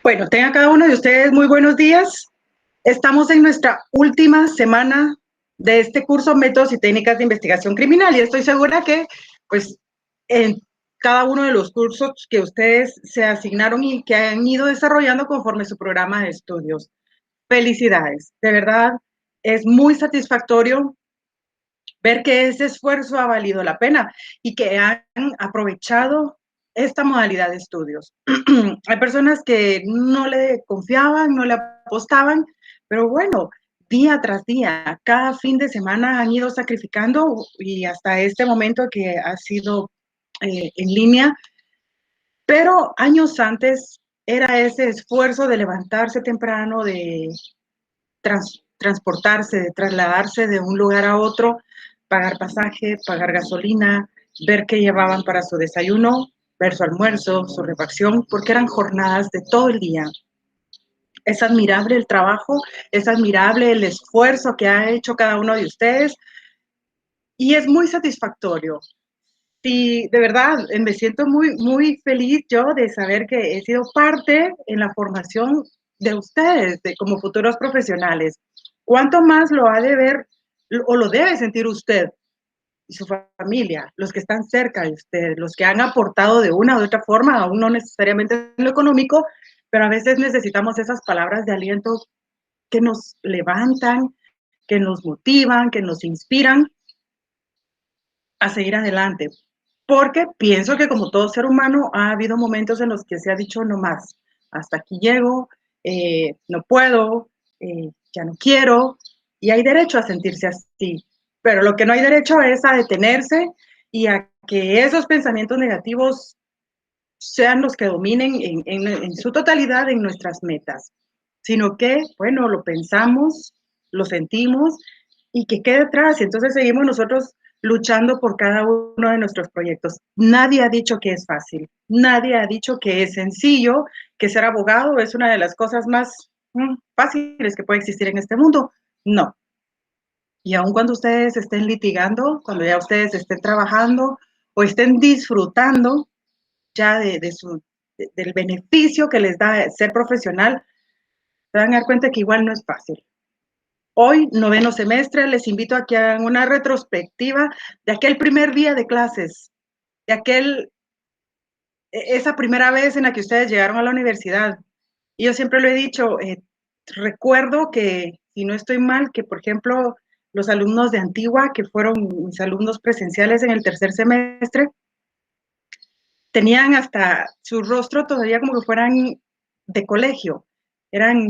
Bueno, tenga cada uno de ustedes muy buenos días. Estamos en nuestra última semana de este curso Métodos y Técnicas de Investigación Criminal y estoy segura que pues en cada uno de los cursos que ustedes se asignaron y que han ido desarrollando conforme su programa de estudios. Felicidades, de verdad es muy satisfactorio ver que ese esfuerzo ha valido la pena y que han aprovechado esta modalidad de estudios. Hay personas que no le confiaban, no le apostaban, pero bueno, día tras día, cada fin de semana han ido sacrificando y hasta este momento que ha sido en línea, pero años antes era ese esfuerzo de levantarse temprano, de transportarse, de trasladarse de un lugar a otro, pagar pasaje, pagar gasolina, ver qué llevaban para su desayuno, ver su almuerzo, su refacción, porque eran jornadas de todo el día. Es admirable el trabajo, es admirable el esfuerzo que ha hecho cada uno de ustedes y es muy satisfactorio. Sí, de verdad, me siento muy feliz yo de saber que he sido parte en la formación de ustedes, como futuros profesionales. ¿Cuánto más lo ha de ver o lo debe sentir usted y su familia, los que están cerca de usted, los que han aportado de una u otra forma, aún no necesariamente en lo económico, pero a veces necesitamos esas palabras de aliento que nos levantan, que nos motivan, que nos inspiran a seguir adelante? Porque pienso que como todo ser humano ha habido momentos en los que se ha dicho no más, hasta aquí llego, no puedo, ya no quiero, y hay derecho a sentirse así, pero lo que no hay derecho es a detenerse y a que esos pensamientos negativos sean los que dominen en su totalidad en nuestras metas, sino que, bueno, lo pensamos, lo sentimos y que quede atrás. Y entonces seguimos nosotros luchando por cada uno de nuestros proyectos. Nadie ha dicho que es fácil, nadie ha dicho que es sencillo, que ser abogado es una de las cosas más fáciles que puede existir en este mundo. No. Y aun cuando ustedes estén litigando, cuando ya ustedes estén trabajando o estén disfrutando ya del beneficio que les da ser profesional, se van a dar cuenta que igual no es fácil. Hoy, noveno semestre, les invito a que hagan una retrospectiva de aquel primer día de clases, de esa primera vez en la que ustedes llegaron a la universidad. Y yo siempre lo he dicho, recuerdo que, si no estoy mal, que por ejemplo, los alumnos de Antigua, que fueron mis alumnos presenciales en el tercer semestre, tenían hasta su rostro todavía como que fueran de colegio. Eran,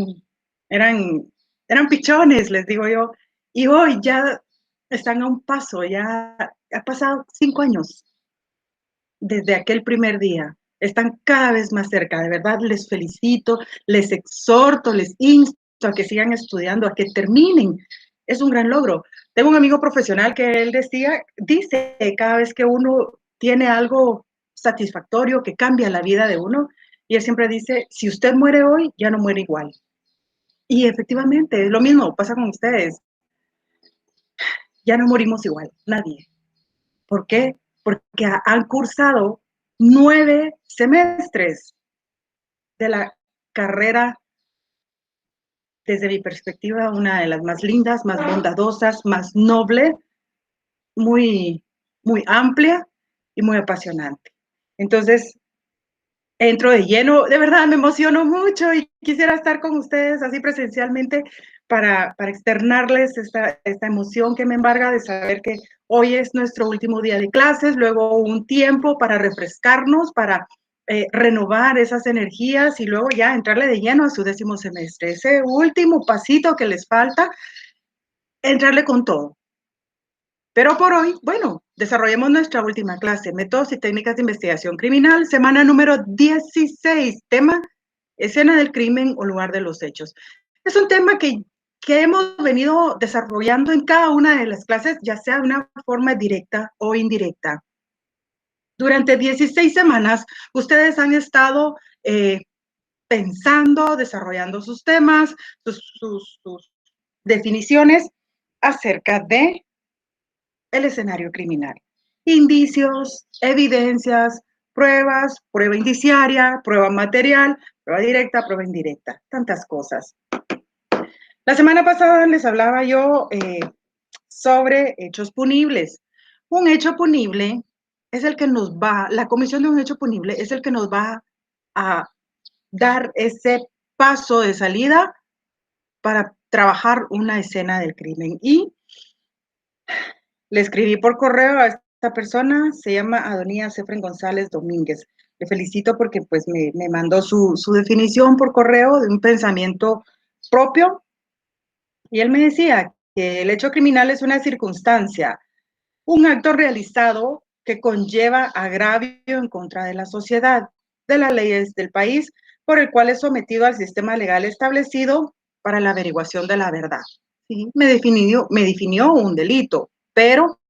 eran, eran pichones, les digo yo. Y hoy ya están a un paso, ya ha pasado 5 años desde aquel primer día. Están cada vez más cerca, de verdad les felicito, les exhorto, les insto a que sigan estudiando, a que terminen. Es un gran logro. Tengo un amigo profesional que él dice cada vez que uno tiene algo satisfactorio que cambia la vida de uno, y él siempre dice, si usted muere hoy, ya no muere igual. Y efectivamente, es lo mismo, pasa con ustedes. Ya no morimos igual, nadie. ¿Por qué? Porque han cursado 9 semestres de la carrera, desde mi perspectiva, una de las más lindas, más bondadosas, más noble, muy amplia y muy apasionante. Entonces, entro de lleno, de verdad me emociono mucho y quisiera estar con ustedes así presencialmente para externarles esta emoción que me embarga de saber que hoy es nuestro último día de clases, luego un tiempo para refrescarnos, para renovar esas energías y luego ya entrarle de lleno a su 10º semestre. Ese último pasito que les falta, entrarle con todo. Pero por hoy, bueno, desarrollemos nuestra última clase, Métodos y Técnicas de Investigación Criminal, semana número 16, tema, escena del crimen o lugar de los hechos. Es un tema que que hemos venido desarrollando en cada una de las clases, ya sea de una forma directa o indirecta. Durante 16 semanas, ustedes han estado pensando, desarrollando sus temas, sus definiciones acerca de el escenario criminal. Indicios, evidencias, pruebas, prueba indiciaria, prueba material, prueba directa, prueba indirecta, tantas cosas. La semana pasada les hablaba yo sobre hechos punibles. Un hecho punible es el que nos va, la comisión de un hecho punible es el que nos va a dar ese paso de salida para trabajar una escena del crimen. Y le escribí por correo a esta persona, se llama Adonías Efren González Domínguez. Le felicito porque pues me mandó su definición por correo de un pensamiento propio. Y él me decía que el hecho criminal es una circunstancia, un acto realizado que conlleva agravio en contra de la sociedad, de las leyes del país, por el cual es sometido al sistema legal establecido para la averiguación de la verdad. ¿Sí? Me definió un delito, pero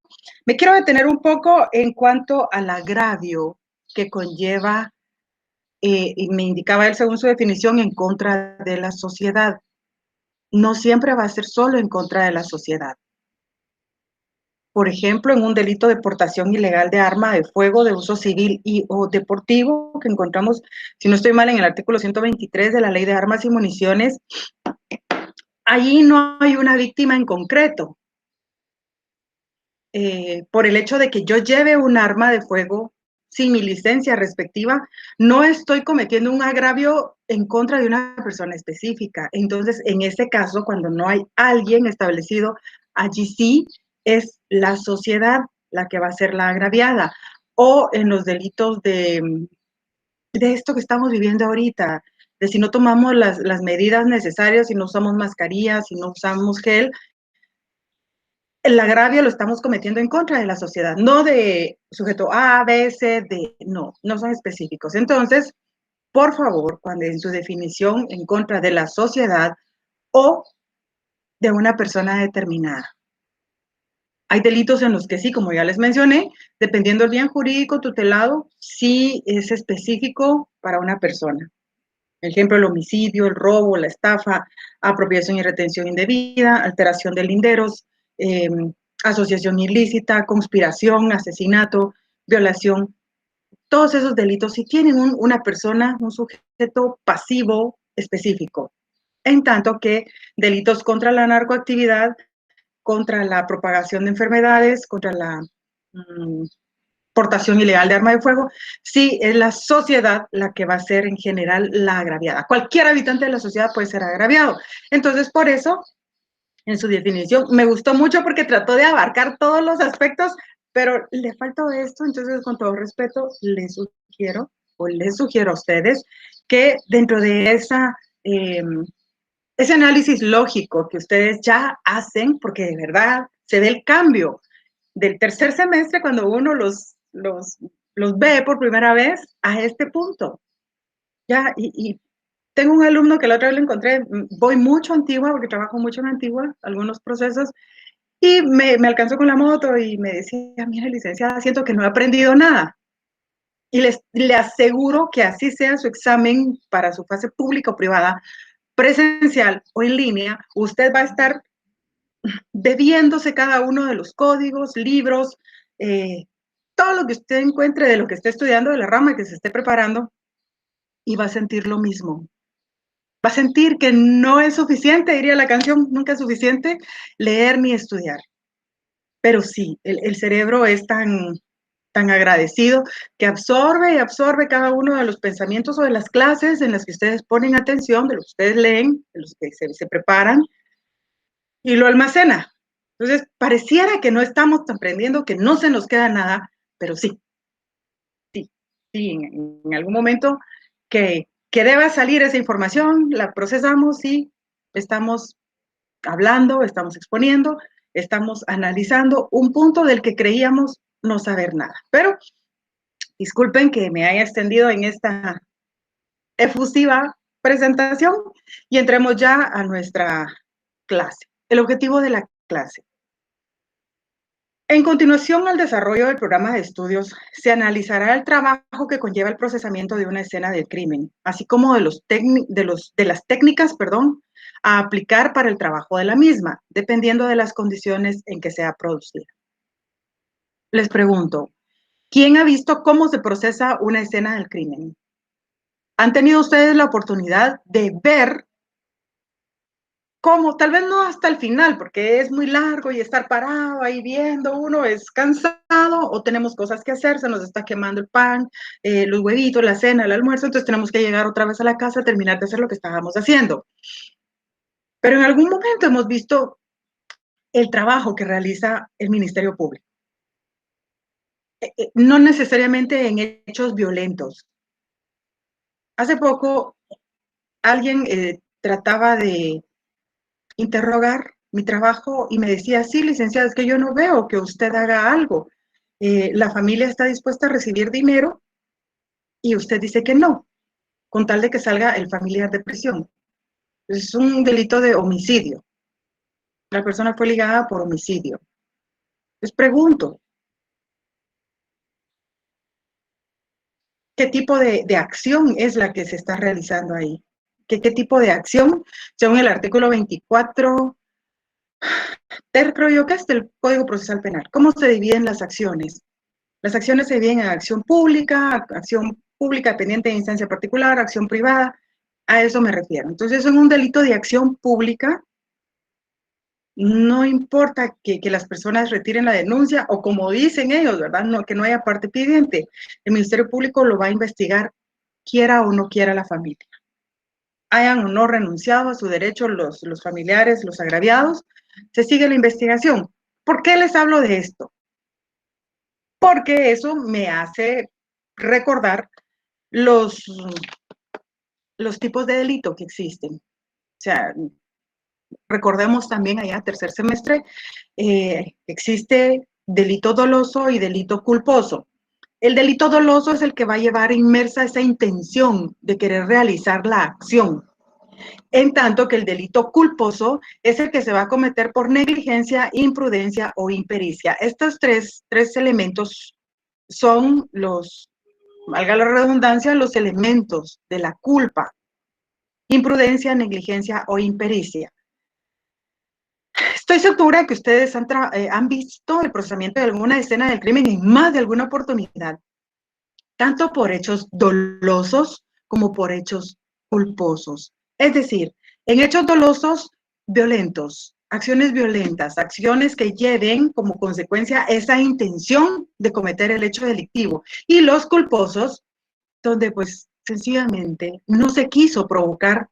me quiero detener un poco en cuanto al agravio que conlleva, y me indicaba él según su definición, en contra de la sociedad. No siempre va a ser solo en contra de la sociedad. Por ejemplo, en un delito de portación ilegal de arma de fuego de uso civil y o deportivo que encontramos, si no estoy mal, en el artículo 123 de la Ley de Armas y Municiones, allí no hay una víctima en concreto. Por el hecho de que yo lleve un arma de fuego sin mi licencia respectiva, no estoy cometiendo un agravio en contra de una persona específica. Entonces, en ese caso, cuando no hay alguien establecido, allí sí es la sociedad la que va a ser la agraviada. O en los delitos de esto que estamos viviendo ahorita, de si no tomamos las medidas necesarias, si no usamos mascarillas, si no usamos gel, el agravio lo estamos cometiendo en contra de la sociedad, no de sujeto A, B, C, D, no son específicos. Entonces, por favor, cuando en su definición en contra de la sociedad o de una persona determinada. Hay delitos en los que sí, como ya les mencioné, dependiendo del bien jurídico tutelado, sí es específico para una persona. Ejemplo, el homicidio, el robo, la estafa, apropiación y retención indebida, alteración de linderos, asociación ilícita, conspiración, asesinato, violación. Todos esos delitos sí tienen una persona, un sujeto pasivo específico. En tanto que delitos contra la narcoactividad, contra la propagación de enfermedades, contra la portación ilegal de arma de fuego, sí es la sociedad la que va a ser en general la agraviada. Cualquier habitante de la sociedad puede ser agraviado. Entonces, por eso, en su definición, me gustó mucho porque trató de abarcar todos los aspectos, pero le faltó esto, entonces, con todo respeto, les sugiero a ustedes que dentro de ese análisis lógico que ustedes ya hacen, porque de verdad se ve el cambio del tercer semestre cuando uno los ve por primera vez a este punto. Ya, y tengo un alumno que la otra vez lo encontré, voy mucho a Antigua, porque trabajo mucho en Antigua, algunos procesos, y me alcanzó con la moto y me decía, mira, licenciada, siento que no he aprendido nada. Y le aseguro que así sea su examen para su fase pública o privada, presencial o en línea, usted va a estar bebiéndose cada uno de los códigos, libros, todo lo que usted encuentre de lo que esté estudiando, de la rama que se esté preparando, y va a sentir lo mismo. Va a sentir que no es suficiente, diría la canción, nunca es suficiente leer ni estudiar. Pero sí, el cerebro es tan agradecido que absorbe y absorbe cada uno de los pensamientos o de las clases en las que ustedes ponen atención, de los que ustedes leen, de los que se preparan, y lo almacena. Entonces, pareciera que no estamos aprendiendo, que no se nos queda nada, pero sí, en algún momento que deba salir esa información, la procesamos y estamos hablando, estamos exponiendo, estamos analizando un punto del que creíamos no saber nada. Pero disculpen que me haya extendido en esta efusiva presentación y entremos ya a nuestra clase, el objetivo de la clase. En continuación al desarrollo del programa de estudios, se analizará el trabajo que conlleva el procesamiento de una escena del crimen, así como de las técnicas, a aplicar para el trabajo de la misma, dependiendo de las condiciones en que sea producida. Les pregunto, ¿quién ha visto cómo se procesa una escena del crimen? ¿Han tenido ustedes la oportunidad de ver cómo? Tal vez no hasta el final, porque es muy largo y estar parado ahí viendo, uno es cansado o tenemos cosas que hacer, se nos está quemando el pan, los huevitos, la cena, el almuerzo, entonces tenemos que llegar otra vez a la casa a terminar de hacer lo que estábamos haciendo. Pero en algún momento hemos visto el trabajo que realiza el Ministerio Público. No necesariamente en hechos violentos. Hace poco alguien trataba de interrogar mi trabajo y me decía, sí, licenciada, es que yo no veo que usted haga algo. La familia está dispuesta a recibir dinero y usted dice que no, con tal de que salga el familiar de prisión. Es un delito de homicidio. La persona fue ligada por homicidio. Les pregunto, ¿qué tipo de acción es la que se está realizando ahí? ¿Qué tipo de acción? Según el artículo 24, creo yo que es del Código Procesal Penal. ¿Cómo se dividen las acciones? Las acciones se dividen en acción pública dependiente de instancia particular, acción privada, a eso me refiero. Entonces, en un delito de acción pública, no importa que las personas retiren la denuncia o como dicen ellos, ¿verdad? No, que no haya parte pidiente. El Ministerio Público lo va a investigar, quiera o no quiera la familia. Hayan o no renunciado a su derecho los familiares, los agraviados, se sigue la investigación. ¿Por qué les hablo de esto? Porque eso me hace recordar los tipos de delito que existen. O sea, recordemos también allá, tercer semestre, existe delito doloso y delito culposo. El delito doloso es el que va a llevar inmersa esa intención de querer realizar la acción, en tanto que el delito culposo es el que se va a cometer por negligencia, imprudencia o impericia. Estos tres elementos son valga la redundancia, los elementos de la culpa: imprudencia, negligencia o impericia. Estoy segura que ustedes han visto el procesamiento de alguna escena del crimen en más de alguna oportunidad, tanto por hechos dolosos como por hechos culposos. Es decir, en hechos dolosos, violentos, acciones violentas, acciones que lleven como consecuencia esa intención de cometer el hecho delictivo. Y los culposos, donde pues sencillamente no se quiso provocar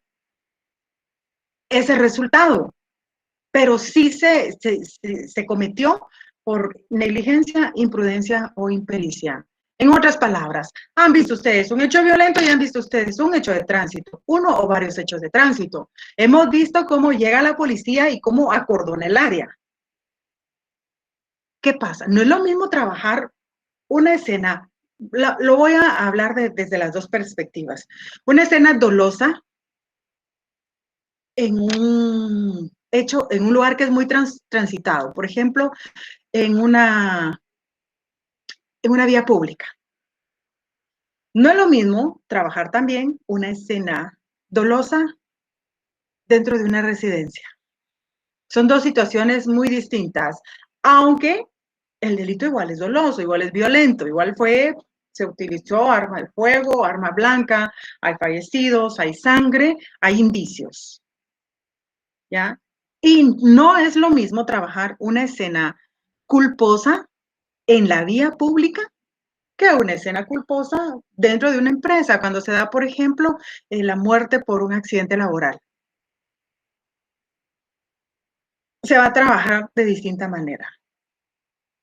ese resultado, pero sí se cometió por negligencia, imprudencia o impericia. En otras palabras, han visto ustedes un hecho violento y han visto ustedes un hecho de tránsito, uno o varios hechos de tránsito. Hemos visto cómo llega la policía y cómo acordona el área. ¿Qué pasa? No es lo mismo trabajar una escena, lo voy a hablar desde las dos perspectivas. Una escena dolosa en un hecho, en un lugar que es muy transitado, por ejemplo, en una vía pública. No es lo mismo trabajar también una escena dolosa dentro de una residencia. Son dos situaciones muy distintas, aunque el delito igual es doloso, igual es violento, igual se utilizó arma de fuego, arma blanca, hay fallecidos, hay sangre, hay indicios, ¿ya? Y no es lo mismo trabajar una escena culposa en la vía pública que una escena culposa dentro de una empresa, cuando se da, por ejemplo, la muerte por un accidente laboral. Se va a trabajar de distinta manera.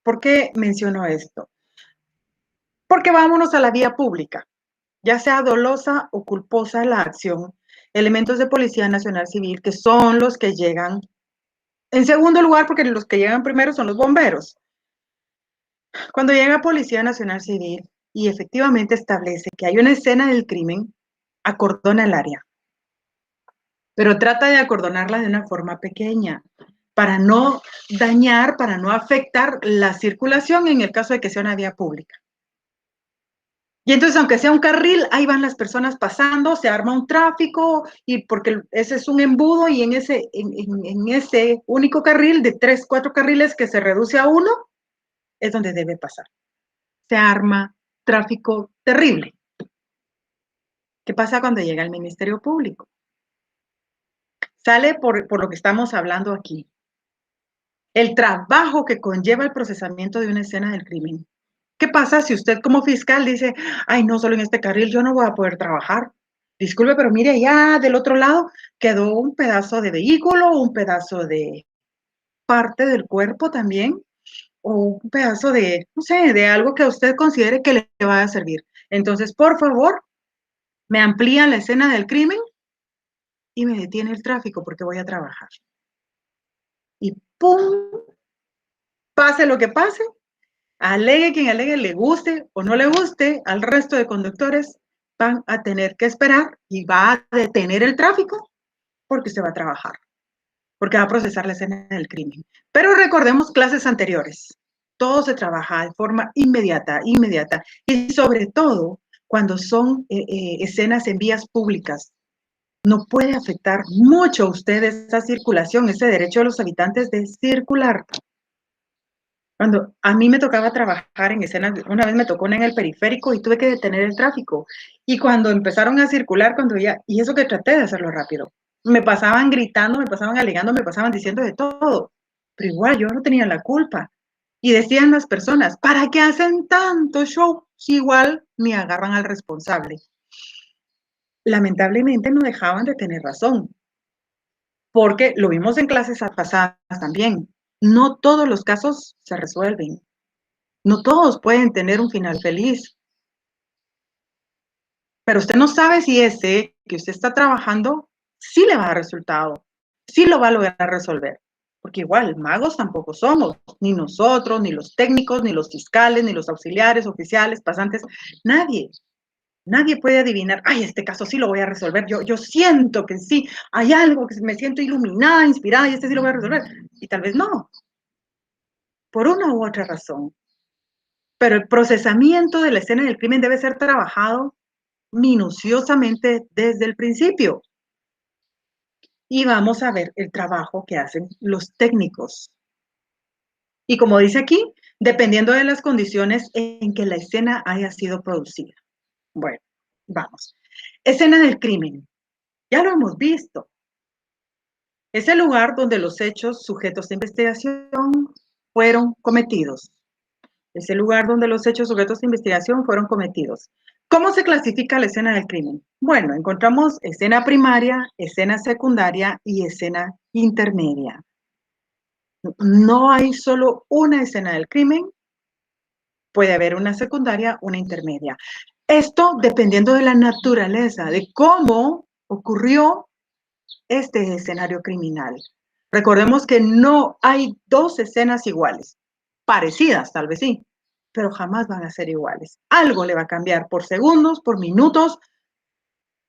¿Por qué menciono esto? Porque vámonos a la vía pública, ya sea dolosa o culposa la acción, elementos de Policía Nacional Civil, que son los que llegan en segundo lugar, porque los que llegan primero son los bomberos. Cuando llega Policía Nacional Civil y efectivamente establece que hay una escena del crimen, acordona el área. pero trata de acordonarla de una forma pequeña para no dañar, para no afectar la circulación en el caso de que sea una vía pública. Y entonces, aunque sea un carril, ahí van las personas pasando, se arma un tráfico, y porque ese es un embudo, y en ese único carril de 3, 4 carriles que se reduce a 1, es donde debe pasar. Se arma tráfico terrible. ¿Qué pasa cuando llega el Ministerio Público? Sale por lo que estamos hablando aquí. El trabajo que conlleva el procesamiento de una escena del crimen. ¿Qué pasa si usted como fiscal dice, ay, no, solo en este carril yo no voy a poder trabajar? Disculpe, pero mire, allá del otro lado quedó un pedazo de vehículo, un pedazo de parte del cuerpo también, o un pedazo de, no sé, de algo que usted considere que le va a servir. Entonces, por favor, me amplían la escena del crimen y me detiene el tráfico porque voy a trabajar. Y ¡pum! Pase lo que pase, alegue quien alegue, le guste o no le guste, al resto de conductores van a tener que esperar y va a detener el tráfico porque se va a trabajar, porque va a procesar la escena del crimen. Pero recordemos clases anteriores. Todo se trabaja de forma inmediata, y sobre todo cuando son escenas en vías públicas. No puede afectar mucho a ustedes esa circulación, ese derecho de los habitantes de circular. Cuando a mí me tocaba trabajar en escenas, una vez me tocó una en el periférico y tuve que detener el tráfico. Y cuando empezaron a circular, y eso que traté de hacerlo rápido, me pasaban gritando, me pasaban alegando, me pasaban diciendo de todo. Pero igual yo no tenía la culpa. Y decían las personas, ¿para qué hacen tanto show si igual ni agarran al responsable? Lamentablemente no dejaban de tener razón, porque lo vimos en clases pasadas también. No todos los casos se resuelven. No todos pueden tener un final feliz. Pero usted no sabe si ese que usted está trabajando sí le va a dar resultado, sí lo va a lograr resolver. Porque igual, magos tampoco somos, ni nosotros, ni los técnicos, ni los fiscales, ni los auxiliares, oficiales, pasantes, nadie. Nadie puede adivinar, ay, este caso sí lo voy a resolver. Yo siento que sí, hay algo que me siento iluminada, inspirada, y este sí lo voy a resolver. Y tal vez no, por una u otra razón. Pero el procesamiento de la escena del crimen debe ser trabajado minuciosamente desde el principio. Y vamos a ver el trabajo que hacen los técnicos. Y como dice aquí, dependiendo de las condiciones en que la escena haya sido producida. Bueno, vamos. Escena del crimen. Ya lo hemos visto. Es el lugar donde los hechos sujetos de investigación fueron cometidos. Es el lugar donde los hechos sujetos de investigación fueron cometidos. ¿Cómo se clasifica la escena del crimen? Bueno, encontramos escena primaria, escena secundaria y escena intermedia. No hay solo una escena del crimen, puede haber una secundaria, una intermedia. Esto dependiendo de la naturaleza, de cómo ocurrió este escenario criminal. Recordemos que no hay dos escenas iguales, parecidas tal vez sí, pero jamás van a ser iguales. Algo le va a cambiar por segundos, por minutos,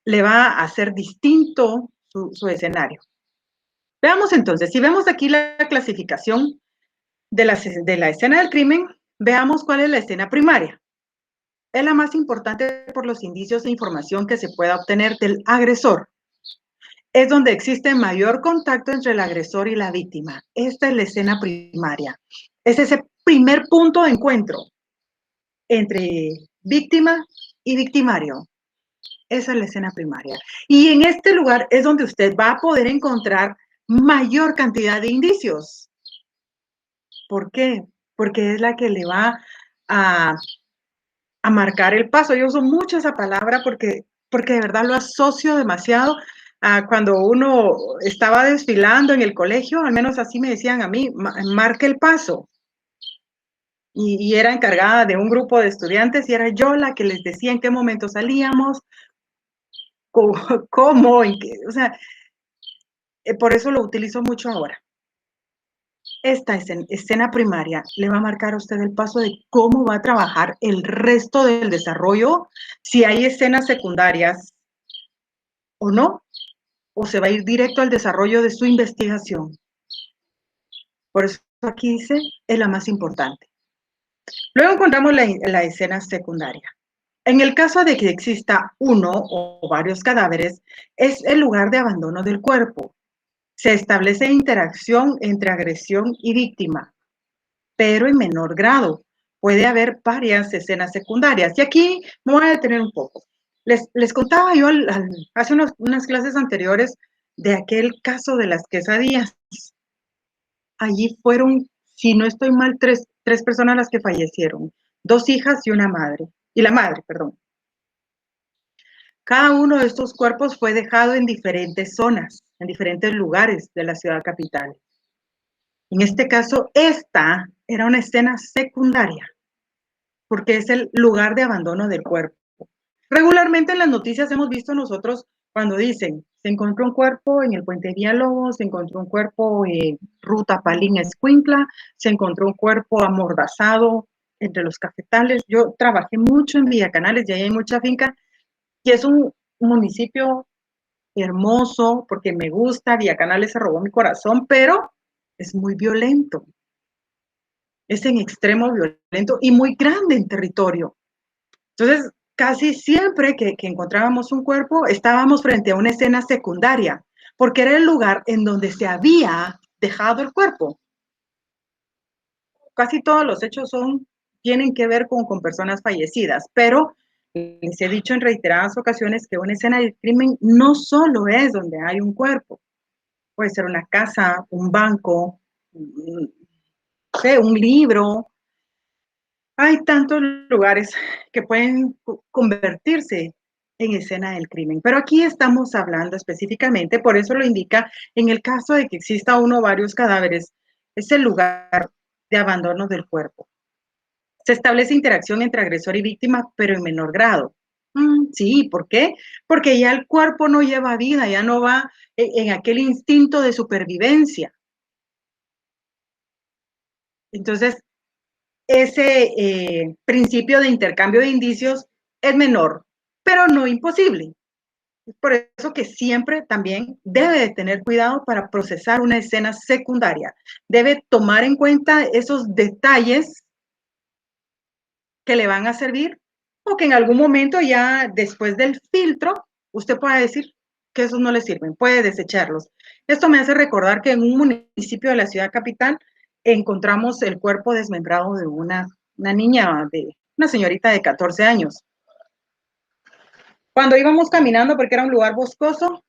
le va a hacer distinto su escenario. Veamos entonces, si vemos aquí la clasificación de la escena del crimen, veamos cuál es la escena primaria. Es la más importante por los indicios de información que se pueda obtener del agresor. Es donde existe mayor contacto entre el agresor y la víctima. Esta es la escena primaria. Es ese primer punto de encuentro entre víctima y victimario. Esa es la escena primaria. Y en este lugar es donde usted va a poder encontrar mayor cantidad de indicios. ¿Por qué? Porque es la que le va a marcar el paso. Yo uso mucho esa palabra porque de verdad lo asocio demasiado a cuando uno estaba desfilando en el colegio, al menos así me decían a mí, marca el paso. Y era encargada de un grupo de estudiantes y era yo la que les decía en qué momento salíamos, cómo, en qué, o sea, por eso lo utilizo mucho ahora. Esta escena primaria le va a marcar a usted el paso de cómo va a trabajar el resto del desarrollo, si hay escenas secundarias o no. o se va a ir directo al desarrollo de su investigación. Por eso aquí dice, es la más importante. Luego encontramos la escena secundaria. En el caso de que exista uno o varios cadáveres, es el lugar de abandono del cuerpo. Se establece interacción entre agresión y víctima, pero en menor grado. Puede haber varias escenas secundarias. Y aquí me voy a detener un poco. Les contaba yo hace unas clases anteriores de aquel caso de las quesadillas. Allí fueron, si no estoy mal, tres personas las que fallecieron. 2 hijas y una madre. Y la madre, perdón. Cada uno de estos cuerpos fue dejado en diferentes zonas, en diferentes lugares de la ciudad capital. En este caso, esta era una escena secundaria, porque es el lugar de abandono del cuerpo. Regularmente en las noticias hemos visto nosotros cuando dicen, se encontró un cuerpo en el puente Villalobos, se encontró un cuerpo en ruta Palín-Escuintla, se encontró un cuerpo amordazado entre los cafetales. Yo trabajé mucho en Villacanales y ahí hay mucha finca, y es un municipio hermoso porque me gusta, Villacanales se robó mi corazón, pero es muy violento. Es en extremo violento y muy grande en territorio. Entonces, casi siempre que encontrábamos un cuerpo, estábamos frente a una escena secundaria, porque era el lugar en donde se había dejado el cuerpo. Casi todos los hechos tienen que ver con personas fallecidas, pero les he dicho en reiteradas ocasiones que una escena de crimen no solo es donde hay un cuerpo, puede ser una casa, un banco, un libro. Hay tantos lugares que pueden convertirse en escena del crimen, pero aquí estamos hablando específicamente, por eso lo indica, en el caso de que exista uno o varios cadáveres, es el lugar de abandono del cuerpo. Se establece interacción entre agresor y víctima, pero en menor grado. Sí, ¿por qué? Porque ya el cuerpo no lleva vida, ya no va en aquel instinto de supervivencia. Entonces, ese principio de intercambio de indicios es menor, pero no imposible. Es por eso que siempre también debe de tener cuidado para procesar una escena secundaria. Debe tomar en cuenta esos detalles que le van a servir o que en algún momento ya después del filtro usted pueda decir que esos no le sirven, puede desecharlos. Esto me hace recordar que en un municipio de la ciudad capital encontramos el cuerpo desmembrado de una niña, de una señorita de 14 años. Cuando íbamos caminando, porque era un lugar boscoso,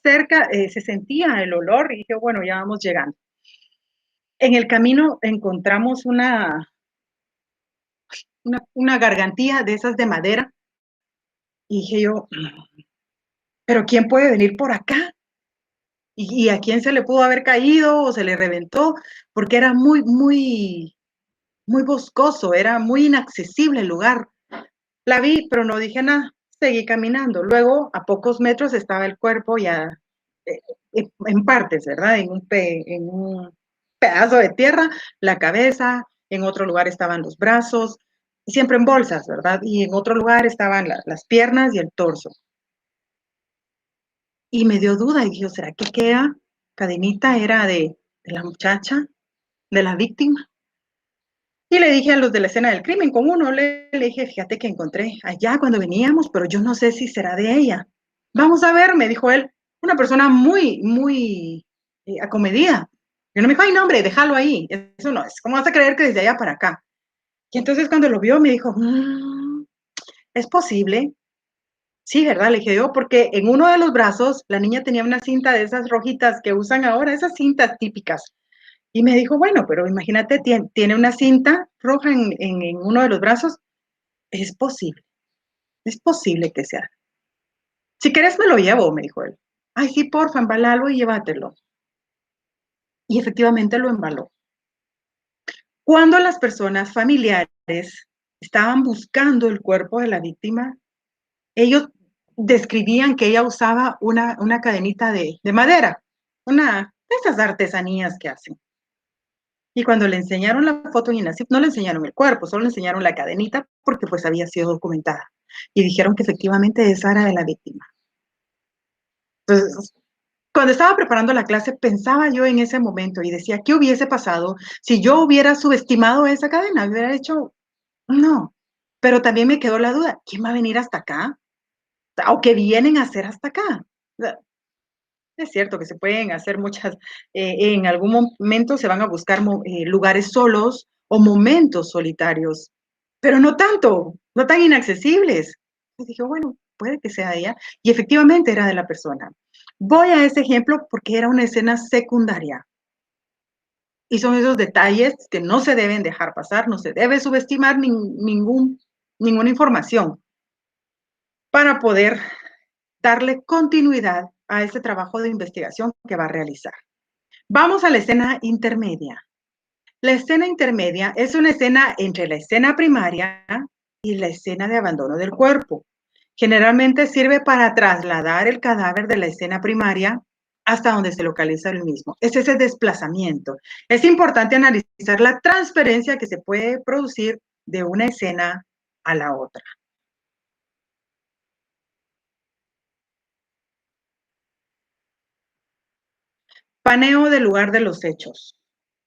cerca se sentía el olor y dije, bueno, ya vamos llegando. En el camino encontramos una gargantilla de esas de madera y dije yo, pero ¿quién puede venir por acá? ¿Y a quién se le pudo haber caído o se le reventó? Porque era muy, muy, muy boscoso, era muy inaccesible el lugar. La vi, pero no dije nada, seguí caminando. Luego, a pocos metros estaba el cuerpo ya en partes, ¿verdad? En un pedazo de tierra, la cabeza, en otro lugar estaban los brazos, siempre en bolsas, ¿verdad? Y en otro lugar estaban las piernas y el torso. Y me dio duda y dije, ¿será que aquella cadenita era de la muchacha, de la víctima? Y le dije a los de la escena del crimen, con uno le dije, fíjate que encontré allá cuando veníamos, pero yo no sé si será de ella. Vamos a ver, me dijo él, una persona muy, muy acomedida. Y no me dijo, ay, no, hombre, déjalo ahí. Eso no es. ¿Cómo vas a creer que desde allá para acá? Y entonces cuando lo vio me dijo, es posible. Sí, ¿verdad? Le dije yo, porque en uno de los brazos la niña tenía una cinta de esas rojitas que usan ahora, esas cintas típicas. Y me dijo, bueno, pero imagínate, tiene una cinta roja en uno de los brazos. Es posible que sea. Si quieres me lo llevo, me dijo él. Ay, sí, porfa, embálalo y llévatelo. Y efectivamente lo embaló. Cuando las personas familiares estaban buscando el cuerpo de la víctima, ellos describían que ella usaba una cadenita de madera, una de esas artesanías que hacen. Y cuando le enseñaron la foto en INACIF, no le enseñaron el cuerpo, solo le enseñaron la cadenita porque pues había sido documentada. Y dijeron que efectivamente esa era de la víctima. Entonces, Cuando estaba preparando la clase, pensaba yo en ese momento y decía, ¿qué hubiese pasado si yo hubiera subestimado esa cadena? Hubiera hecho, no. Pero también me quedó la duda, ¿quién va a venir hasta acá? ¿O qué vienen a hacer hasta acá? O sea, es cierto que se pueden hacer muchas, en algún momento se van a buscar lugares solos o momentos solitarios, pero no tanto, no tan inaccesibles. Y dije, bueno, puede que sea ella. Y efectivamente era de la persona. Voy a ese ejemplo porque era una escena secundaria. Y son esos detalles que no se deben dejar pasar, no se debe subestimar ninguna información para poder darle continuidad a ese trabajo de investigación que va a realizar. Vamos a la escena intermedia. La escena intermedia es una escena entre la escena primaria y la escena de abandono del cuerpo. Generalmente sirve para trasladar el cadáver de la escena primaria hasta donde se localiza el mismo. Es ese desplazamiento. Es importante analizar la transferencia que se puede producir de una escena a la otra. Paneo del lugar de los hechos.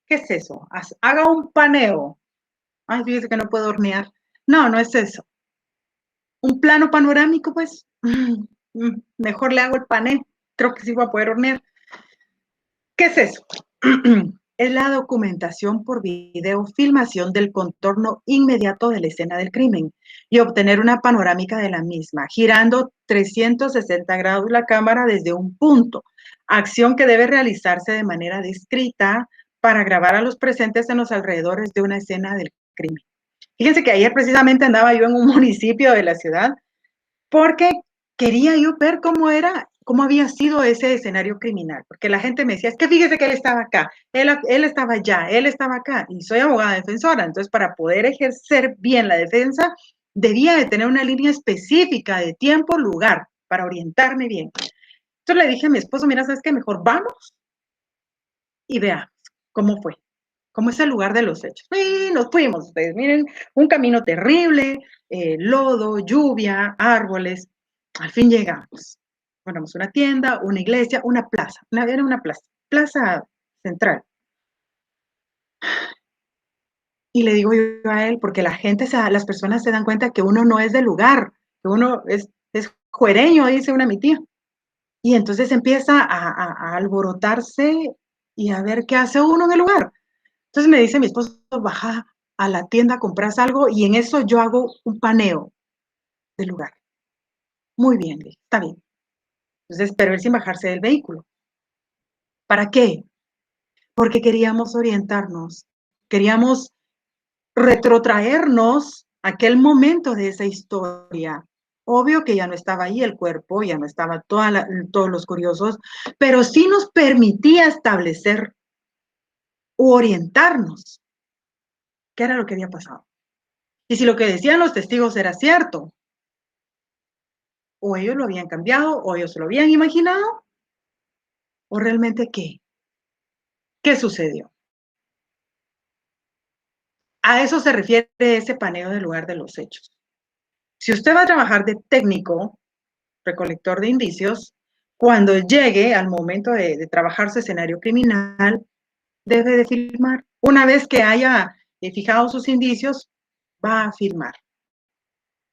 ¿Qué es eso? Haga un paneo. Ay, fíjese que no puedo hornear. No, no es eso. Un plano panorámico, pues. Mejor le hago el paneo. Creo que sí voy a poder hornear. ¿Qué es eso? Es la documentación por video, filmación del contorno inmediato de la escena del crimen y obtener una panorámica de la misma, girando 360 grados la cámara desde un punto, acción que debe realizarse de manera descrita para grabar a los presentes en los alrededores de una escena del crimen. Fíjense que ayer precisamente andaba yo en un municipio de la ciudad porque quería yo ver cómo había sido ese escenario criminal, porque la gente me decía, es que fíjese que él estaba acá, él estaba allá, él estaba acá, y soy abogada defensora, entonces para poder ejercer bien la defensa, debía de tener una línea específica de tiempo, lugar, para orientarme bien. Entonces le dije a mi esposo, mira, ¿sabes qué? Mejor vamos y veamos cómo fue, cómo es el lugar de los hechos. Y nos fuimos, ustedes miren, un camino terrible, lodo, lluvia, árboles. Al fin llegamos. Ponemos una tienda, una iglesia, una plaza. Era una plaza central. Y le digo yo a él, porque las personas se dan cuenta que uno no es del lugar, que uno es juereño, dice una mi tía. Y entonces empieza a alborotarse y a ver qué hace uno en el lugar. Entonces me dice mi esposo, baja a la tienda, compras algo y en eso yo hago un paneo del lugar. Muy bien, está bien. Entonces, pero él sin bajarse del vehículo. ¿Para qué? Porque queríamos orientarnos, queríamos retrotraernos a aquel momento de esa historia. Obvio que ya no estaba ahí el cuerpo, ya no estaban todos los curiosos, pero sí nos permitía establecer u orientarnos qué era lo que había pasado. Y si lo que decían los testigos era cierto, o ellos lo habían cambiado, o ellos se lo habían imaginado, o realmente qué. ¿Qué sucedió? A eso se refiere ese paneo del lugar de los hechos. Si usted va a trabajar de técnico, recolector de indicios, cuando llegue al momento de trabajar su escenario criminal, debe de filmar. Una vez que haya fijado sus indicios, va a filmar.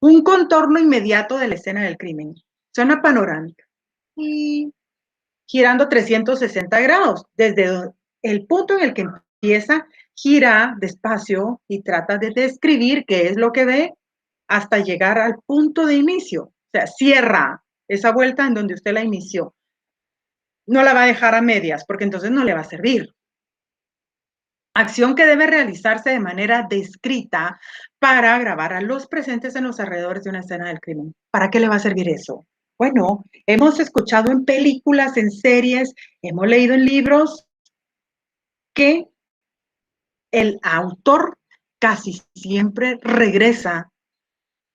Un contorno inmediato de la escena del crimen. Zona panorámica. Y girando 360 grados. Desde el punto en el que empieza, gira despacio y trata de describir qué es lo que ve hasta llegar al punto de inicio. O sea, cierra esa vuelta en donde usted la inició. No la va a dejar a medias, porque entonces no le va a servir. Acción que debe realizarse de manera descrita para grabar a los presentes en los alrededores de una escena del crimen. ¿Para qué le va a servir eso? Bueno, hemos escuchado en películas, en series, hemos leído en libros que el autor casi siempre regresa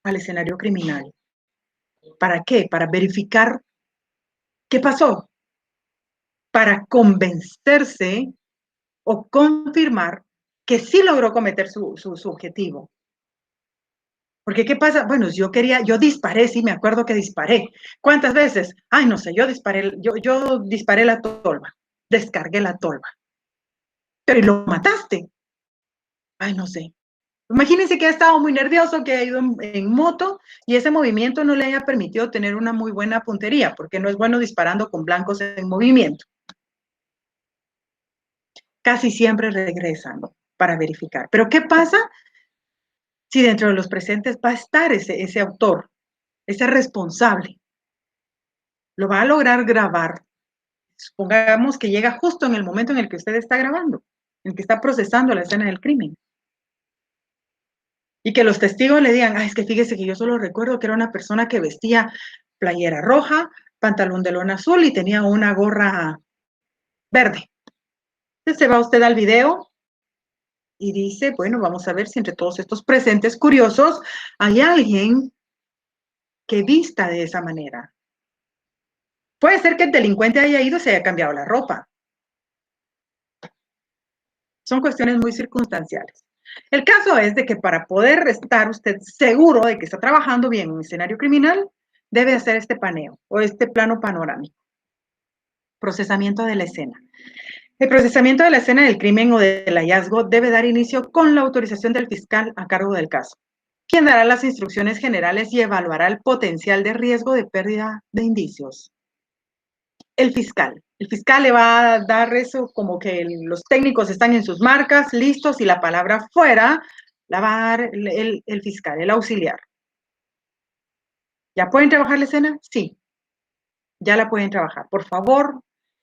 al escenario criminal. ¿Para qué? Para verificar qué pasó, para convencerse o confirmar que sí logró cometer su objetivo. Porque, ¿qué pasa? Bueno, yo disparé, sí, me acuerdo que disparé. ¿Cuántas veces? Ay, no sé, yo disparé la tolva, descargué la tolva. Pero ¿y lo mataste? Ay, no sé. Imagínense que ha estado muy nervioso, que ha ido en moto y ese movimiento no le haya permitido tener una muy buena puntería, porque no es bueno disparando con blancos en movimiento. Casi siempre regresan, ¿no?, para verificar. Pero ¿qué pasa si dentro de los presentes va a estar ese autor, ese responsable? Lo va a lograr grabar. Supongamos que llega justo en el momento en el que usted está grabando, en el que está procesando la escena del crimen. Y que los testigos le digan, ay, es que fíjese que yo solo recuerdo que era una persona que vestía playera roja, pantalón de lona azul y tenía una gorra verde. Entonces se va usted al video y dice, bueno, vamos a ver si entre todos estos presentes curiosos hay alguien que vista de esa manera. Puede ser que el delincuente haya ido y se haya cambiado la ropa. Son cuestiones muy circunstanciales. El caso es de que para poder estar usted seguro de que está trabajando bien en un escenario criminal, debe hacer este paneo o este plano panorámico. Procesamiento de la escena. El procesamiento de la escena del crimen o del hallazgo debe dar inicio con la autorización del fiscal a cargo del caso, quien dará las instrucciones generales y evaluará el potencial de riesgo de pérdida de indicios. El fiscal. El fiscal le va a dar eso como que los técnicos están en sus marcas, listos, y la palabra fuera la va a dar el fiscal, el auxiliar. ¿Ya pueden trabajar la escena? Sí, ya la pueden trabajar. Por favor,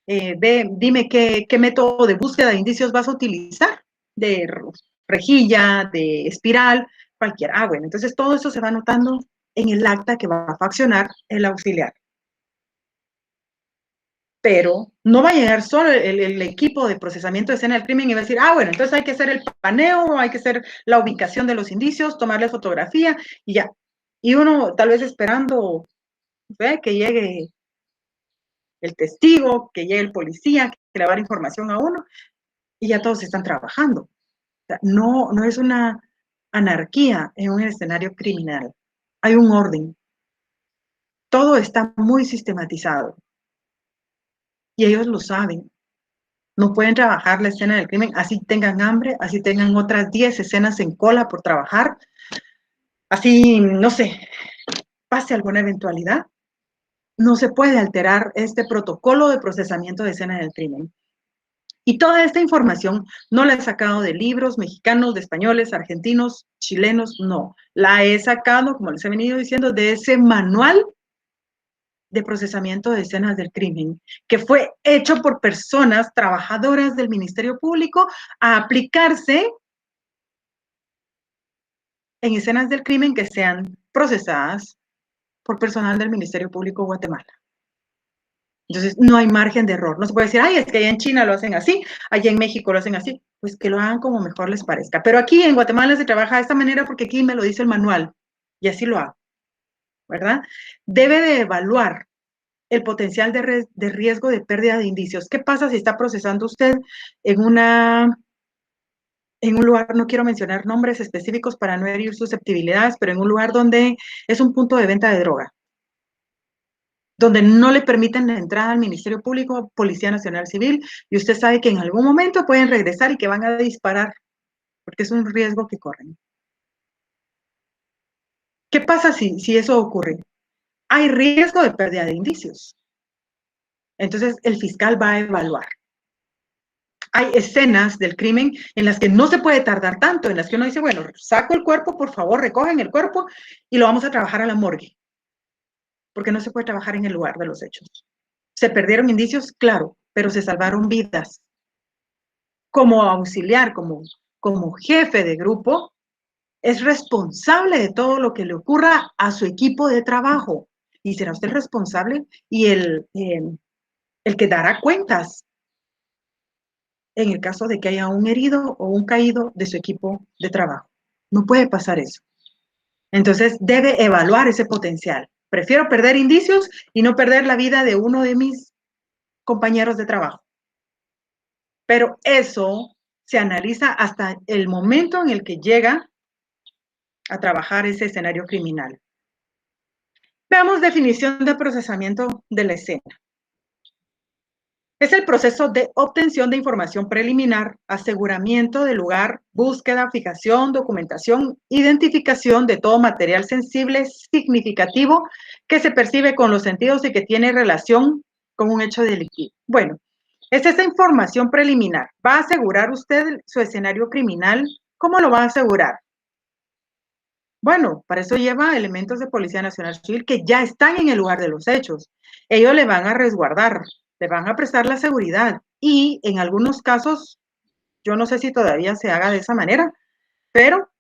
dime qué método de búsqueda de indicios vas a utilizar, de rejilla, de espiral, cualquiera. Ah, bueno, entonces todo eso se va anotando en el acta que va a faccionar el auxiliar. Pero no va a llegar solo el equipo de procesamiento de escena del crimen y va a decir, ah, bueno, entonces hay que hacer el paneo, hay que hacer la ubicación de los indicios, tomarle fotografía y ya. Y uno tal vez esperando, ¿ve?, que llegue el testigo, que llegue el policía, que le va a dar información a uno y ya todos están trabajando. O sea, no es una anarquía en un escenario criminal. Hay un orden. Todo está muy sistematizado y ellos lo saben. No pueden trabajar la escena del crimen, así tengan hambre, así tengan otras 10 escenas en cola por trabajar, así, no sé, pase alguna eventualidad. No se puede alterar este protocolo de procesamiento de escena del crimen. Y toda esta información no la he sacado de libros mexicanos, de españoles, argentinos, chilenos, no. La he sacado, como les he venido diciendo, de ese manual de procesamiento de escenas del crimen, que fue hecho por personas trabajadoras del Ministerio Público a aplicarse en escenas del crimen que sean procesadas por personal del Ministerio Público de Guatemala. Entonces, no hay margen de error. No se puede decir, ay, es que allá en China lo hacen así, allá en México lo hacen así. Pues que lo hagan como mejor les parezca. Pero aquí en Guatemala se trabaja de esta manera porque aquí me lo dice el manual y así lo hago, ¿verdad? Debe de evaluar el potencial de riesgo de pérdida de indicios. ¿Qué pasa si está procesando usted en un lugar, no quiero mencionar nombres específicos para no herir susceptibilidades, pero en un lugar donde es un punto de venta de droga, donde no le permiten la entrada al Ministerio Público, Policía Nacional Civil, y usted sabe que en algún momento pueden regresar y que van a disparar, porque es un riesgo que corren? ¿Qué pasa si eso ocurre? Hay riesgo de pérdida de indicios. Entonces, el fiscal va a evaluar. Hay escenas del crimen en las que no se puede tardar tanto, en las que uno dice, bueno, saco el cuerpo, por favor, recogen el cuerpo y lo vamos a trabajar a la morgue, porque no se puede trabajar en el lugar de los hechos. ¿Se perdieron indicios? Claro, pero se salvaron vidas. Como auxiliar, como jefe de grupo, es responsable de todo lo que le ocurra a su equipo de trabajo. Y será usted responsable y el que dará cuentas en el caso de que haya un herido o un caído de su equipo de trabajo. No puede pasar eso. Entonces debe evaluar ese potencial. Prefiero perder indicios y no perder la vida de uno de mis compañeros de trabajo. Pero eso se analiza hasta el momento en el que llega a trabajar ese escenario criminal. Veamos definición de procesamiento de la escena. Es el proceso de obtención de información preliminar, aseguramiento del lugar, búsqueda, fijación, documentación, identificación de todo material sensible, significativo, que se percibe con los sentidos y que tiene relación con un hecho delictivo. Bueno, es esa información preliminar. ¿Va a asegurar usted su escenario criminal? ¿Cómo lo va a asegurar? Bueno, para eso lleva elementos de Policía Nacional Civil que ya están en el lugar de los hechos. Ellos le van a resguardar, le van a prestar la seguridad y en algunos casos, yo no sé si todavía se haga de esa manera, pero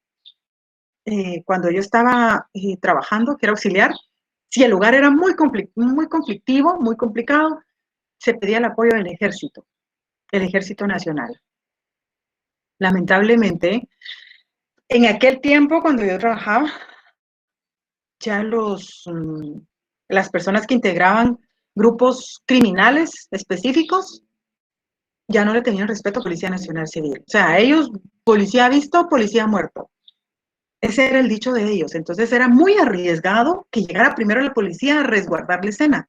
cuando yo estaba trabajando, que era auxiliar, si el lugar era muy conflictivo, muy complicado, se pedía el apoyo del el Ejército Nacional. Lamentablemente, en aquel tiempo, cuando yo trabajaba, ya las personas que integraban grupos criminales específicos ya no le tenían respeto a Policía Nacional Civil. O sea, ellos, policía visto, policía muerto. Ese era el dicho de ellos. Entonces era muy arriesgado que llegara primero la policía a resguardar la escena.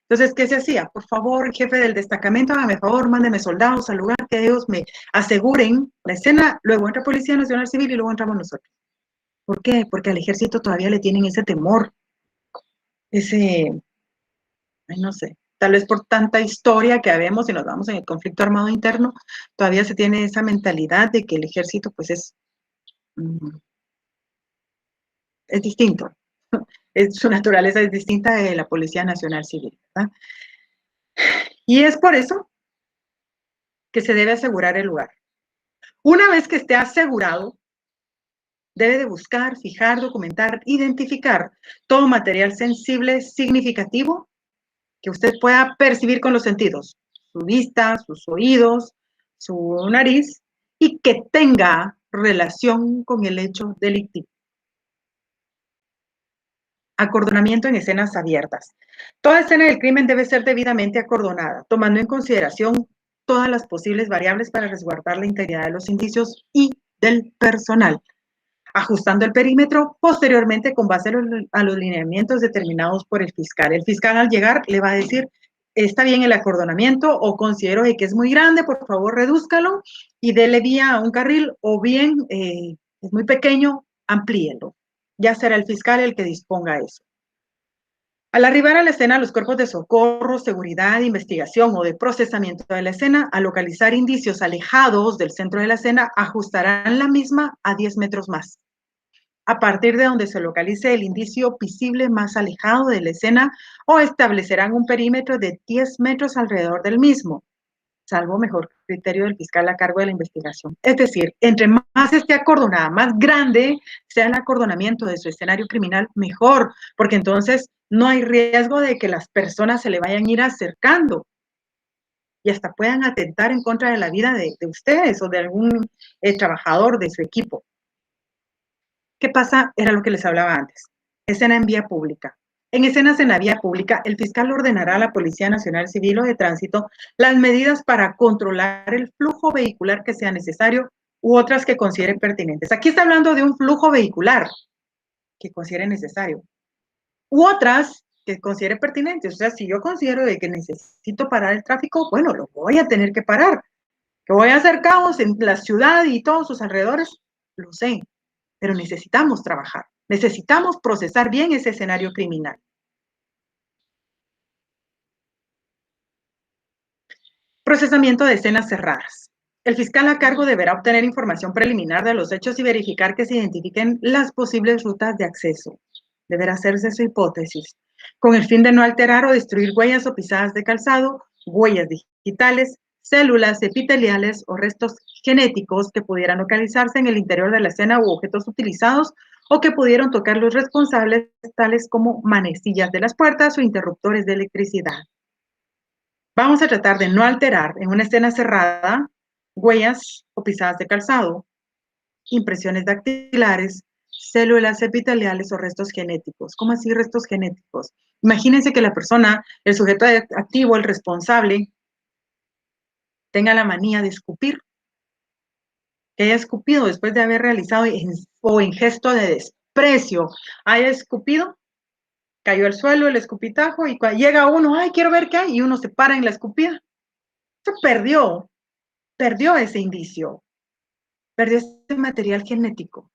Entonces, ¿qué se hacía? Por favor, jefe del destacamento, hágame favor, mándeme soldados al lugar que ellos me aseguren la escena, luego entra Policía Nacional Civil y luego entramos nosotros. ¿Por qué? Porque al ejército todavía le tienen ese temor, ese, ay, no sé, tal vez por tanta historia que habemos y nos vamos en el conflicto armado interno, todavía se tiene esa mentalidad de que el ejército pues es distinto, su naturaleza es distinta de la Policía Nacional Civil, ¿verdad? Y es por eso que se debe asegurar el lugar. Una vez que esté asegurado, debe de buscar, fijar, documentar, identificar todo material sensible, significativo, que usted pueda percibir con los sentidos, su vista, sus oídos, su nariz, y que tenga relación con el hecho delictivo. Acordonamiento en escenas abiertas. Toda escena del crimen debe ser debidamente acordonada, tomando en consideración todas las posibles variables para resguardar la integridad de los indicios y del personal, ajustando el perímetro posteriormente con base a los lineamientos determinados por el fiscal. El fiscal al llegar le va a decir, está bien el acordonamiento o considero que es muy grande, por favor redúzcalo y dele vía a un carril o bien es muy pequeño, amplíelo. Ya será el fiscal el que disponga eso. Al arribar a la escena, los cuerpos de socorro, seguridad, investigación o de procesamiento de la escena, al localizar indicios alejados del centro de la escena, ajustarán la misma a 10 metros más. A partir de donde se localice el indicio visible más alejado de la escena o establecerán un perímetro de 10 metros alrededor del mismo, salvo mejor criterio del fiscal a cargo de la investigación. Es decir, entre más esté acordonada, más grande sea el acordonamiento de su escenario criminal, mejor, porque entonces no hay riesgo de que las personas se le vayan a ir acercando y hasta puedan atentar en contra de la vida de ustedes o de algún trabajador de su equipo. ¿Qué pasa? Era lo que les hablaba antes. Escena en vía pública. En escenas en la vía pública, el fiscal ordenará a la Policía Nacional Civil o de Tránsito las medidas para controlar el flujo vehicular que sea necesario u otras que considere pertinentes. Aquí está hablando de un flujo vehicular que considere necesario u otras que considere pertinentes. O sea, si yo considero de que necesito parar el tráfico, bueno, lo voy a tener que parar. Que voy a hacer caos en la ciudad y todos sus alrededores, lo sé, pero necesitamos trabajar. Necesitamos procesar bien ese escenario criminal. Procesamiento de escenas cerradas. El fiscal a cargo deberá obtener información preliminar de los hechos y verificar que se identifiquen las posibles rutas de acceso. Deberá hacerse su hipótesis, con el fin de no alterar o destruir huellas o pisadas de calzado, huellas digitales, células epiteliales o restos genéticos que pudieran localizarse en el interior de la escena u objetos utilizados o que pudieron tocar los responsables, tales como manecillas de las puertas o interruptores de electricidad. Vamos a tratar de no alterar en una escena cerrada huellas o pisadas de calzado, impresiones dactilares, células epiteliales o restos genéticos. ¿Cómo así restos genéticos? Imagínense que la persona, el sujeto activo, el responsable, tenga la manía de escupir que haya escupido después de haber realizado o en gesto de desprecio, haya escupido, cayó al suelo el escupitajo y cuando llega uno, ay, quiero ver qué hay, y uno se para en la escupida. Eso perdió ese indicio, perdió ese material genético,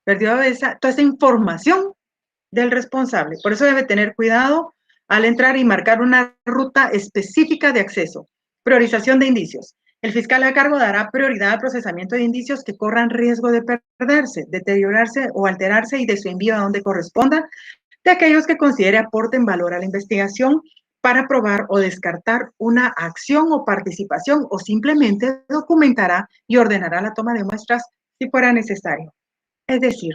perdió toda esa información del responsable. Por eso debe tener cuidado al entrar y marcar una ruta específica de acceso. Priorización de indicios. El fiscal a cargo dará prioridad al procesamiento de indicios que corran riesgo de perderse, deteriorarse o alterarse y de su envío a donde corresponda, de aquellos que considere aporten valor a la investigación para probar o descartar una acción o participación, o simplemente documentará y ordenará la toma de muestras si fuera necesario. Es decir,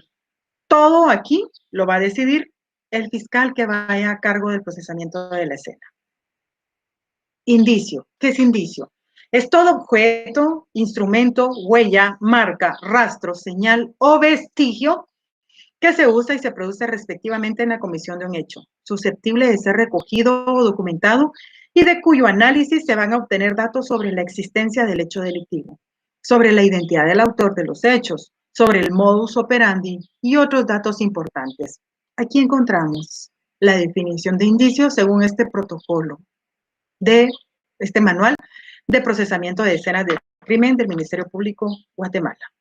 todo aquí lo va a decidir el fiscal que vaya a cargo del procesamiento de la escena. Indicio. ¿Qué es indicio? Es todo objeto, instrumento, huella, marca, rastro, señal o vestigio que se usa y se produce respectivamente en la comisión de un hecho, susceptible de ser recogido o documentado y de cuyo análisis se van a obtener datos sobre la existencia del hecho delictivo, sobre la identidad del autor de los hechos, sobre el modus operandi y otros datos importantes. Aquí encontramos la definición de indicios según este protocolo de este manual de procesamiento de escenas de crimen del Ministerio Público Guatemala.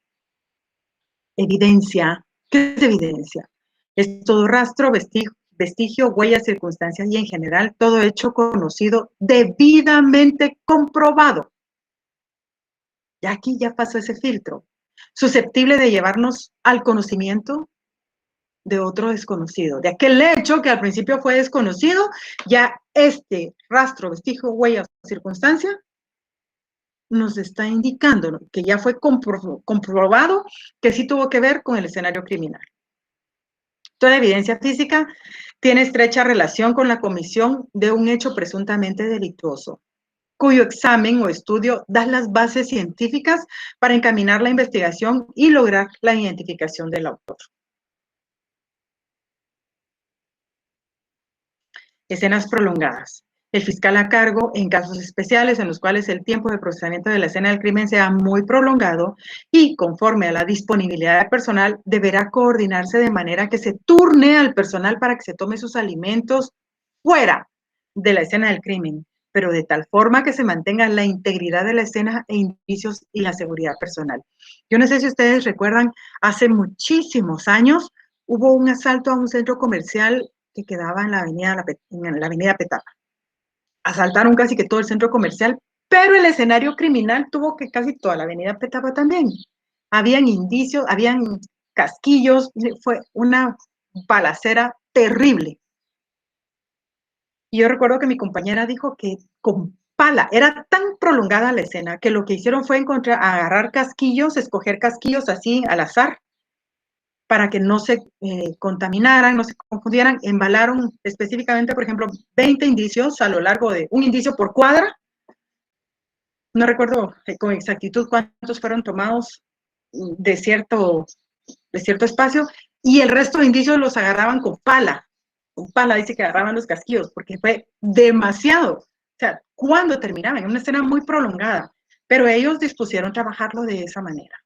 Evidencia. ¿Qué es evidencia? Es todo rastro, vestigio, huella, circunstancias y en general todo hecho conocido, debidamente comprobado. Y aquí ya pasó ese filtro, susceptible de llevarnos al conocimiento de otro desconocido, de aquel hecho que al principio fue desconocido, ya este rastro, vestigio, huella o circunstancia nos está indicando que ya fue comprobado que sí tuvo que ver con el escenario criminal. Toda evidencia física tiene estrecha relación con la comisión de un hecho presuntamente delictuoso, cuyo examen o estudio da las bases científicas para encaminar la investigación y lograr la identificación del autor. Escenas prolongadas. El fiscal a cargo, en casos especiales en los cuales el tiempo de procesamiento de la escena del crimen sea muy prolongado y conforme a la disponibilidad de personal, deberá coordinarse de manera que se turne al personal para que se tome sus alimentos fuera de la escena del crimen, pero de tal forma que se mantenga la integridad de la escena e indicios y la seguridad personal. Yo no sé si ustedes recuerdan, hace muchísimos años hubo un asalto a un centro comercial que quedaba en la avenida Petapa. Asaltaron casi que todo el centro comercial, pero el escenario criminal tuvo que casi toda la avenida Petapa también. Habían indicios, habían casquillos, fue una balacera terrible. Y yo recuerdo que mi compañera dijo que con pala, era tan prolongada la escena que lo que hicieron fue agarrar casquillos, escoger casquillos así al azar, para que no se contaminaran, no se confundieran. Embalaron específicamente, por ejemplo, 20 indicios a lo largo de un indicio por cuadra. No recuerdo con exactitud cuántos fueron tomados de cierto espacio, y el resto de indicios los agarraban con pala. Con pala dice que agarraban los casquillos, porque fue demasiado. O sea, ¿cuándo terminaban? Una escena muy prolongada, pero ellos dispusieron trabajarlo de esa manera.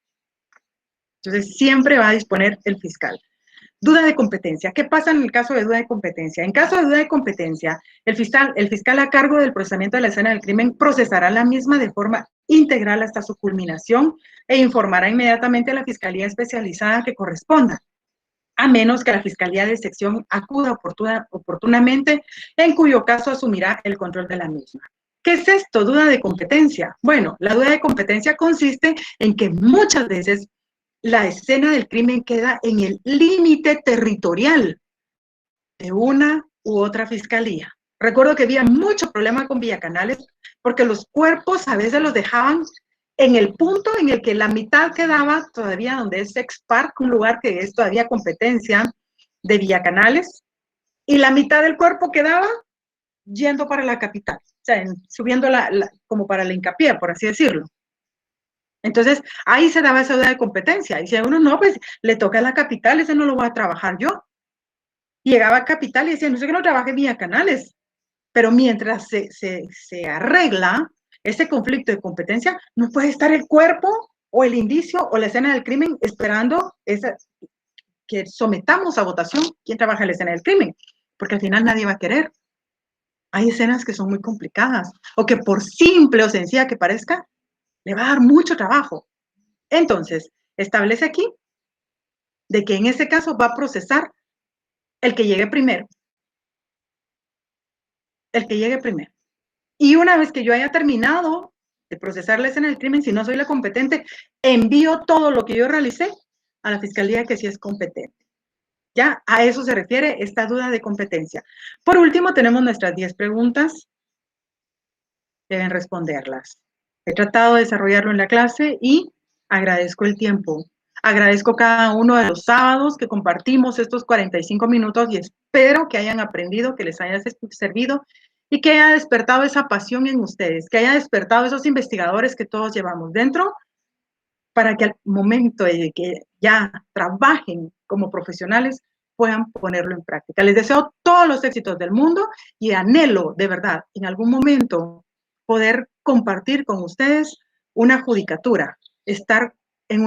Entonces, siempre va a disponer el fiscal. Duda de competencia. ¿Qué pasa en el caso de duda de competencia? En caso de duda de competencia, el fiscal a cargo del procesamiento de la escena del crimen procesará la misma de forma integral hasta su culminación e informará inmediatamente a la fiscalía especializada que corresponda, a menos que la fiscalía de sección acuda oportunamente, en cuyo caso asumirá el control de la misma. ¿Qué es esto? Duda de competencia. Bueno, la duda de competencia consiste en que muchas veces la escena del crimen queda en el límite territorial de una u otra fiscalía. Recuerdo que había mucho problema con Villacanales porque los cuerpos a veces los dejaban en el punto en el que la mitad quedaba todavía donde es Expark, un lugar que es todavía competencia de Villacanales, y la mitad del cuerpo quedaba yendo para la capital, o sea, subiendo como para la hincapié, por así decirlo. Entonces, ahí se daba esa duda de competencia. Y si a uno no, pues le toca a la capital, ese no lo voy a trabajar yo. Llegaba a capital y decía, no sé que no trabaje vía canales. Pero mientras se arregla ese conflicto de competencia, no puede estar el cuerpo o el indicio o la escena del crimen esperando que sometamos a votación quién trabaja en la escena del crimen, porque al final nadie va a querer. Hay escenas que son muy complicadas o que por simple o sencilla que parezca, le va a dar mucho trabajo. Entonces, establece aquí de que en este caso va a procesar el que llegue primero. El que llegue primero. Y una vez que yo haya terminado de procesar la escena del crimen, si no soy la competente, envío todo lo que yo realicé a la fiscalía que sí es competente. Ya a eso se refiere esta duda de competencia. Por último, tenemos nuestras 10 preguntas. Deben responderlas. He tratado de desarrollarlo en la clase y agradezco el tiempo. Agradezco cada uno de los sábados que compartimos estos 45 minutos y espero que hayan aprendido, que les haya servido y que haya despertado esa pasión en ustedes, que haya despertado esos investigadores que todos llevamos dentro para que al momento de que ya trabajen como profesionales puedan ponerlo en práctica. Les deseo todos los éxitos del mundo y anhelo de verdad en algún momento poder compartir con ustedes una judicatura, estar en